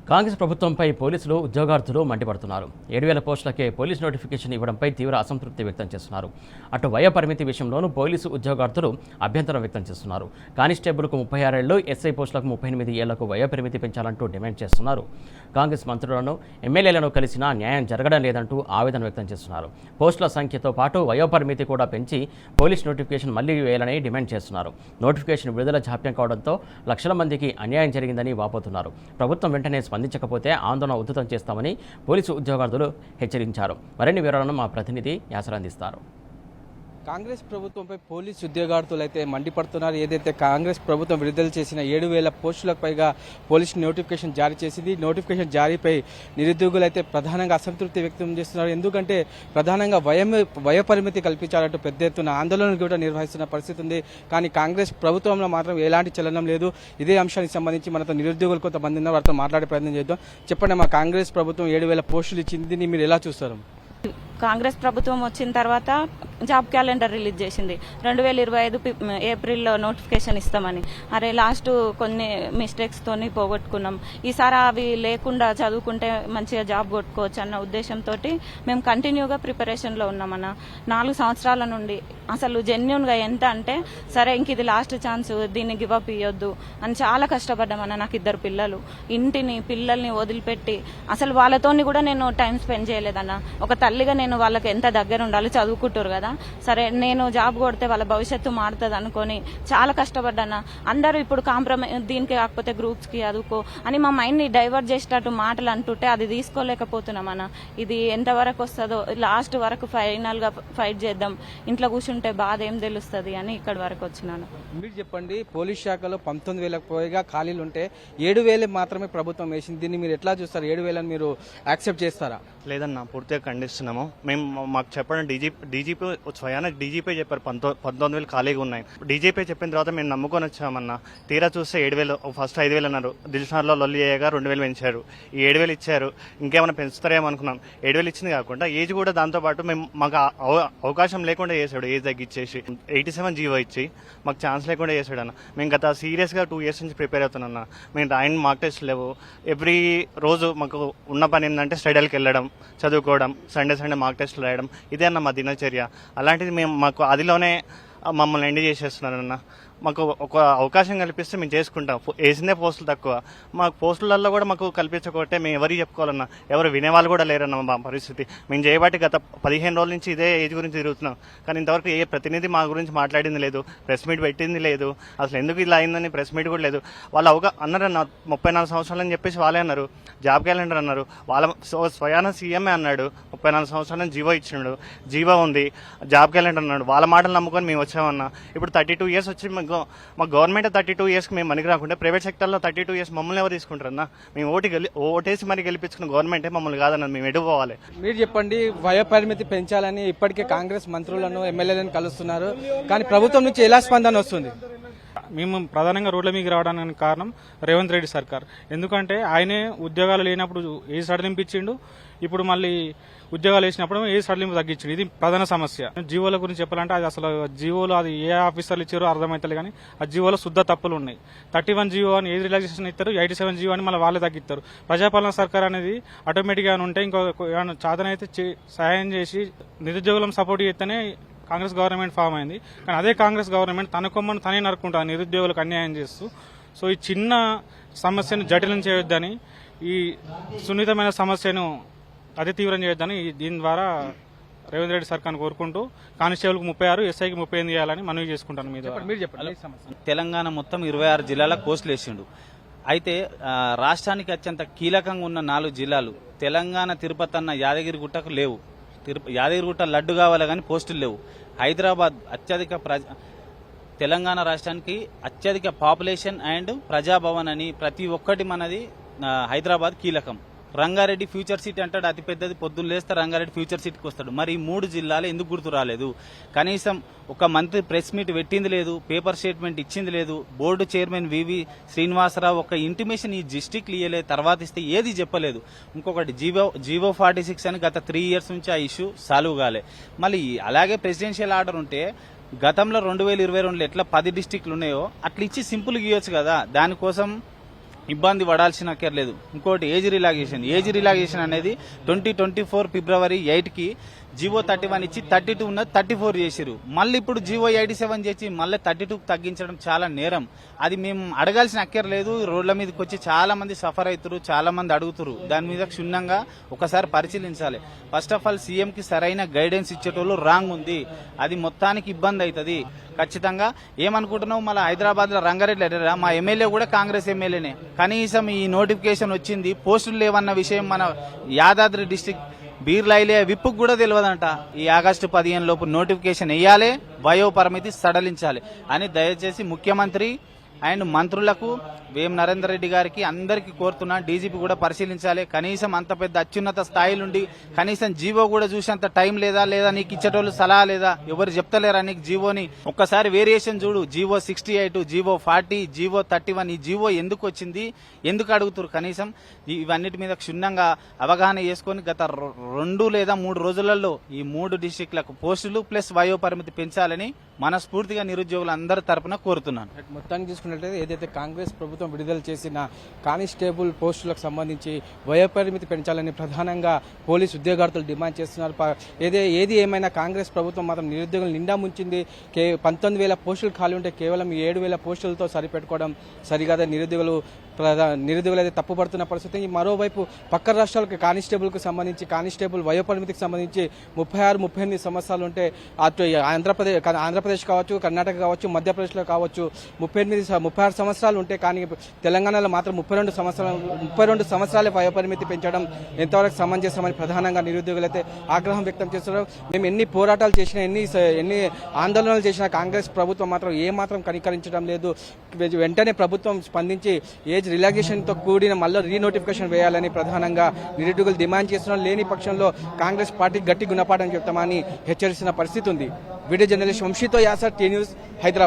కాంగ్రెస్ ప్రభుత్వంపై పోలీసులు ఉద్యోగార్థులు మండిపడుతున్నారు. 7,000 పోస్టులకే పోలీసు నోటిఫికేషన్ ఇవ్వడంపై తీవ్ర అసంతృప్తి వ్యక్తం చేస్తున్నారు. అటు వయో పరిమితి విషయంలోనూ పోలీసు ఉద్యోగార్థులు అభ్యంతరం వ్యక్తం చేస్తున్నారు. కానిస్టేబుల్కు 36 ఏళ్లు, ఎస్ఐ పోస్టులకు 38 ఏళ్లకు వయో పరిమితి పెంచాలంటూ డిమాండ్ చేస్తున్నారు. కాంగ్రెస్ మంత్రులను, ఎమ్మెల్యేలను కలిసినా న్యాయం జరగడం లేదంటూ ఆవేదన వ్యక్తం చేస్తున్నారు. పోస్టుల సంఖ్యతో పాటు వయో పరిమితి కూడా పెంచి పోలీస్ నోటిఫికేషన్ మళ్లీ వేయాలని డిమాండ్ చేస్తున్నారు. నోటిఫికేషన్ విడుదల జాప్యం కావడంతో లక్షల మందికి అన్యాయం జరిగిందని వాపోతున్నారు. ప్రభుత్వం వెంటనే స్పందించకపోతే ఆందోళన ఉధృతం చేస్తామని పోలీసు ఉద్యోగార్థులు హెచ్చరించారు. మరిన్ని వివరాలను మా ప్రతినిధి యాసర్ అందిస్తారు. కాంగ్రెస్ ప్రభుత్వంపై పోలీసు ఉద్యోగార్థులు అయితే మండిపడుతున్నారు. ఏదైతే కాంగ్రెస్ ప్రభుత్వం విడుదల చేసిన 7,000 పోస్టులకు పైగా పోలీసు నోటిఫికేషన్ జారీ చేసింది. నోటిఫికేషన్ జారీపై నిరుద్యోగులు అయితే ప్రధానంగా అసంతృప్తి వ్యక్తం చేస్తున్నారు. ఎందుకంటే ప్రధానంగా వయోపరిమితి కల్పించాలంటూ పెద్ద ఎత్తున ఆందోళనలు కూడా నిర్వహిస్తున్న పరిస్థితి ఉంది. కానీ కాంగ్రెస్ ప్రభుత్వంలో మాత్రం ఎలాంటి చలనం లేదు. ఇదే అంశానికి సంబంధించి మనతో నిరుద్యోగులు కొంతమంది ఉన్న వారితో మాట్లాడే ప్రయత్నం చేద్దాం. చెప్పండి, మా కాంగ్రెస్ ప్రభుత్వం 7,000 పోస్టులు ఇచ్చింది, మీరు ఎలా చూస్తారు? కాంగ్రెస్ ప్రభుత్వం వచ్చిన తర్వాత జాబ్ క్యాలెండర్ రిలీజ్ చేసింది. 2025 ఏప్రిల్లో నోటిఫికేషన్ ఇస్తామని. అరే లాస్ట్ కొన్ని మిస్టేక్స్ తోని పోగొట్టుకున్నాం. ఈసారి అవి లేకుండా చదువుకుంటే మంచిగా జాబ్ కొట్టుకోవచ్చు అన్న ఉద్దేశంతో మేము కంటిన్యూగా ప్రిపరేషన్లో ఉన్నామన్న. 4 సంవత్సరాల నుండి అసలు జెన్యున్గా ఎంత అంటే సరే ఇంక ఇది లాస్ట్ ఛాన్స్, దీన్ని గివప్ ఇవ్వద్దు అని చాలా కష్టపడ్డామన్న. నాకు 2 పిల్లలు, పిల్లల్ని వదిలిపెట్టి అసలు వాళ్ళతోని కూడా నేను టైం స్పెండ్ చేయలేదన్న. ఒక తల్లిగా నేను వాళ్ళకి ఎంత దగ్గర ఉండాలి, చదువుకుంటారు కదా, సరే నేను జాబ్ కొడితే వాళ్ళ భవిష్యత్తు మారుతుంది అనుకొని చాలా కష్టపడ్డాను. అందరూ ఇప్పుడు కాంప్రమైజ్, దీనికి కాకపోతే గ్రూప్స్ కి చదువుకో అని మా మైండ్ ని డైవర్ట్ చేసేటట్టు మాటలు అంటుంటే అది తీసుకోలేకపోతున్నామన్న. ఇది ఎంతవరకు వస్తుందో, లాస్ట్ వరకు ఫైనల్ గా ఫైట్ చేద్దాం, ఇంట్లో కూర్చుంటే బాధ ఏం తెలుస్తుంది అని ఇక్కడి వరకు వచ్చినాను. మీరు చెప్పండి, పోలీస్ శాఖలో 19,000 పైగా ఖాళీలు ఉంటే 7,000 మాత్రమే ప్రభుత్వం వేసింది. దీన్ని మీరు ఎట్లా చూస్తారు? 7,000 మీరు యాక్సెప్ట్ చేస్తారా? లేదన్నా, పూర్తిగా ఖండిస్తున్నాము. మాకు చెప్పడం డీజీపీ స్వయాన డీజీపీ చెప్పారు 19,000 ఖాళీగా ఉన్నాయి. డీజీపీ చెప్పిన తర్వాత మేము నమ్ముకొని వచ్చామన్నా. తీరా చూస్తే 7,000, ఫస్ట్ 5,000 అన్నారు. దిల్షాన్లో లొల్లి అయ్యగా 2,000 పెంచారు. ఈ 7,000 ఇచ్చారు. ఇంకేమైనా పెంచుతారేమో అనుకున్నాం. 7,000 ఇచ్చింది కాకుండా ఏజ్ కూడా దాంతో పాటు మాకు అవకాశం లేకుండా చేశాడు. ఏజ్ తగ్గించేసి 87 జీవో ఇచ్చి మాకు ఛాన్స్ లేకుండా చేశాడు అన్న. మేము గత సీరియస్గా 2 years నుంచి ప్రిపేర్ అవుతున్నా. మేము రాయని మాక్ టెస్ట్ లేవు. ఎవ్రీ రోజు మాకు ఉన్న పని ఏంటంటే స్టడీలకు వెళ్ళడం, చదువుకోవడం, సండే మాక్ టెస్ట్లు రాయడం, ఇదే అన్న మా దినచర్య. అలాంటిది మాకు అదిలోనే మమ్మల్ని ఎండ్ చేసేస్తున్నారన్న. మాకు ఒక అవకాశం కల్పిస్తే మేము చేసుకుంటాం. వేసిందే పోస్టులు తక్కువ. మాకు పోస్టులలో కూడా మాకు కల్పించకపోతే మేము ఎవరికి చెప్పుకోవాలన్నా? ఎవరు వినేవాళ్ళు కూడా లేరన్న మా పరిస్థితి. మేము చేయబట్టి గత 15 రోజుల నుంచి ఇదే ఏజ్ గురించి తిరుగుతున్నాం. కానీ ఇంతవరకు ఏ ప్రతినిధి మా గురించి మాట్లాడింది లేదు, ప్రెస్ మీట్ పెట్టింది లేదు. అసలు ఎందుకు ఇలా అయిందని ప్రెస్ మీట్ కూడా లేదు. వాళ్ళు అన్నారన్న 34 సంవత్సరాలని చెప్పేసి వాళ్ళే అన్నారు. జాబ్ క్యాలెండర్ అన్నారు. వాళ్ళ స్వయాన సీఎంఏ అన్నాడు 34 సంవత్సరాలని జీవో ఇచ్చినాడు. జీవో ఉంది, జాబ్ క్యాలెండర్ అన్నాడు. వాళ్ళ మాటలు నమ్ముకొని మేము వచ్చామన్నా. ఇప్పుడు 32 years వచ్చి మా గవర్నమెంట్ 32 years మేము మనకి రాకుంటే ప్రైవేట్ సెక్టర్లో 32 years మమ్మల్ని ఎవరు తీసుకుంటారన్నా? మేము ఓటేసి మరి గెలిపించుకున్న గవర్నమెంటే మమ్మల్ని కాదన్న. మేము ఎడుకోవాలి. మీరు చెప్పండి, వయోపరిమితి పెంచాలని ఇప్పటికే కాంగ్రెస్ మంత్రులను, ఎమ్మెల్యేలను కలుస్తున్నారు. కానీ ప్రభుత్వం నుంచి ఎలా స్పందన వస్తుంది? మేము ప్రధానంగా రోడ్ల మీకు రావడానికి కారణం రేవంత్ రెడ్డి సర్కార్. ఎందుకంటే ఆయనే ఉద్యోగాలు లేనప్పుడు ఏ సడలింపు ఇచ్చిండు, ఇప్పుడు మళ్ళీ ఉద్యోగాలు వేసినప్పుడు ఏ సడలింపు తగ్గించిండు. ఇది ప్రధాన సమస్య. జీవోల గురించి చెప్పాలంటే అది అసలు జీవోలు అది ఏ ఆఫీసర్లు ఇచ్చారో అర్థమవుతుంది. కానీ ఆ జీవోలో శుద్ధ తప్పులు ఉన్నాయి. 31 జీవో అని ఏది రిలాక్సేషన్ ఇస్తారు, 87 జీవో అని మళ్ళీ వాళ్ళే తగ్గిస్తారు. ప్రజాపాలన సర్కార్ అనేది ఆటోమేటిక్గా ఉంటే ఇంకో చాదనైతే సహాయం చేసి నిరుద్యోగులను సపోర్ట్ చేస్తేనే కాంగ్రెస్ గవర్నమెంట్ ఫామ్ అయింది. కానీ అదే కాంగ్రెస్ గవర్నమెంట్ తన కొమ్మను తనే నరుక్కుంటుంది, నిరుద్యోగులకు అన్యాయం చేస్తూ. సో ఈ చిన్న సమస్యను జటిలం చేయొద్దని, ఈ సున్నితమైన సమస్యను అతి తీవ్రం చేయొద్దని దీని ద్వారా రేవంత్ రెడ్డి సర్కార్ను కోరుకుంటూ కానిస్టేబుల్కి 36, ఎస్ఐకి 38 చేయాలని మనవి చేసుకుంటాను. మీరు చెప్పండి. తెలంగాణ మొత్తం 26 జిల్లాల పోస్టులు వేసిండు. అయితే రాష్ట్రానికి అత్యంత కీలకంగా ఉన్న 4 జిల్లాలు తెలంగాణ, తిరుపతి అన్న యాదగిరిగుట్టకు లేవు. యాదగిరిగుట్ట లడ్డు కావాలి కానీ పోస్టులు లేవు. హైదరాబాద్ తెలంగాణ రాష్ట్రానికి అత్యధిక పాపులేషన్ అండ్ ప్రజాభవన్ అని ప్రతి ఒక్కటి మనది హైదరాబాద్ కీలకం. రంగారెడ్డి ఫ్యూచర్ సిటీ అంటాడు, అతి పెద్దది. పొద్దున్న లేస్తే రంగారెడ్డి ఫ్యూచర్ సిటీకి వస్తాడు. మరి ఈ 3 జిల్లాలు ఎందుకు గుర్తు రాలేదు? కనీసం ఒక మంత్రి ప్రెస్ మీట్ పెట్టింది లేదు, పేపర్ స్టేట్మెంట్ ఇచ్చింది లేదు. బోర్డు చైర్మన్ వివి శ్రీనివాసరావు ఒక ఇంటిమేషన్ ఈ డిస్టిక్లు ఇయ్యలేదు, తర్వాత ఇస్తే ఏది చెప్పలేదు. ఇంకొకటి జీవో 46 అని గత 3 years నుంచి ఆ ఇష్యూ సాల్వ్ కాలే. మళ్ళీ అలాగే ప్రెసిడెన్షియల్ ఆర్డర్ ఉంటే గతంలో 2022లో ఎట్లా 10 డిస్టిక్లు ఉన్నాయో అట్లా ఇచ్చి సింపుల్గా ఇవ్వచ్చు కదా. దానికోసం ఇబ్బంది పడాల్సిన అక్కర్లేదు. ఇంకోటి ఏజ్ రిలాక్సేషన్ అనేది 2024 ఫిబ్రవరి 8కి జీవో 31 ఇచ్చి 32 ఉన్నది 34 చేసిరు. మళ్ళీ ఇప్పుడు జీవో 87 చేసి మళ్ళీ 32 తగ్గించడం చాలా నేరం. అది మేము అడగాల్సిన అక్కర్లేదు. రోడ్ల మీదకి వచ్చి చాలా మంది సఫర్ అవుతారు, చాలా మంది అడుగుతారు. దాని మీద క్షుణ్ణంగా ఒకసారి పరిశీలించాలి. ఫస్ట్ ఆఫ్ ఆల్ సీఎంకి సరైన గైడెన్స్ ఇచ్చేటోళ్ళు రాంగ్ ఉంది. అది మొత్తానికి ఇబ్బంది అవుతుంది ఖచ్చితంగా. ఏమనుకుంటున్నావు, మళ్ళీ హైదరాబాద్ లో రంగారెడ్డి మా ఎమ్మెల్యే కూడా కాంగ్రెస్ ఎమ్మెల్యేనే. కనీసం ఈ నోటిఫికేషన్ వచ్చింది, పోస్టులు లేవన్న విషయం మన యాదాద్రి డిస్టిక్ బీర్లైలే విప్పుకు కూడా తెలియదంట. ఈ ఆగస్టు 15 లోపు నోటిఫికేషన్ వేయాలి, వయో పరిమితి సడలించాలి అని దయచేసి ముఖ్యమంత్రి అండ్ మంత్రులకు వేం నరేందర్ రెడ్డి గారికి అందరికీ కోరుతున్నా. డీజీపీ కూడా పరిశీలించాలి. కనీసం అంత పెద్ద అత్యున్నత స్థాయి నుండి కనీసం జీవో కూడా చూసేంత టైం లేదా నీకు ఇచ్చేటోళ్ళు సలహా లేదా, ఎవరు చెప్తలేరా నీకు జీవోని? ఒక్కసారి వేరియేషన్ చూడు. జీవో 68, జీవో 40, జీవో 31 ఈ జీవో ఎందుకు వచ్చింది, ఎందుకు అడుగుతారు? కనీసం ఇవన్నిటి మీద క్షుణ్ణంగా అవగాహన చేసుకుని గత 2 లేదా 3 రోజులలో ఈ 3 డిస్టిక్లకు పోస్టులు ప్లస్ వయో పరిమితి పెంచాలని మనస్ఫూర్తిగా నిరుద్యోగులందరి తరపున కోరుతున్నాను. మొత్తానికి చూసుకున్నట్లయితే ఏదైతే కాంగ్రెస్ ప్రభుత్వం విడుదల చేసిన కానిస్టేబుల్ పోస్టులకు సంబంధించి వయోపరిమితి పెంచాలని ప్రధానంగా పోలీసు ఉద్యోగార్థులు డిమాండ్ చేస్తున్నారు. ఏది ఏమైనా కాంగ్రెస్ ప్రభుత్వం మాత్రం నిరుద్యోగులు నిండా ముంచింది. 19,000 పోస్టులు ఖాళీ ఉంటే కేవలం 7,000 పోస్టులతో సరిపెట్టుకోవడం సరికాదని నిరుద్యోగులు అయితే తప్పుపడుతున్న పరిస్థితి. మరోవైపు పక్క రాష్ట్రాలకు కానిస్టేబుల్ వయోపరిమితికి సంబంధించి 36-38 సంవత్సరాలు ఉంటే అటు ఆంధ్రప్రదేశ్ కావచ్చు, కర్ణాటక కావచ్చు, మధ్యప్రదేశ్లో కావచ్చు 36 సంవత్సరాలు ఉంటే, కానీ తెలంగాణలో మాత్రం 32 సంవత్సరాల వయోపరిమితి పెంచడం ఎంతవరకు సమంజసమని ప్రధానంగా నిరుద్యోగులు అయితే ఆగ్రహం వ్యక్తం చేస్తున్నారు. మేము ఎన్ని పోరాటాలు చేసినా, ఎన్ని ఆందోళనలు చేసినా కాంగ్రెస్ ప్రభుత్వం మాత్రం ఏమాత్రం కనికరించడం లేదు. వెంటనే ప్రభుత్వం స్పందించి ఏజ్ రిలాక్సేషన్ తో కూడిన మళ్ళీ రీనోటిఫికేషన్ వేయాలని ప్రధానంగా నిరుద్యోగులు డిమాండ్ చేస్తున్నారు. లేని పక్షంలో కాంగ్రెస్ పార్టీ గట్టి గుణపాఠం చెప్తామని హెచ్చరిస్తున్న పరిస్థితి ఉంది. వీడియో జర్నలిస్ట్ వంశీతో యాసర్, టీ న్యూస్, హైదరాబాద్.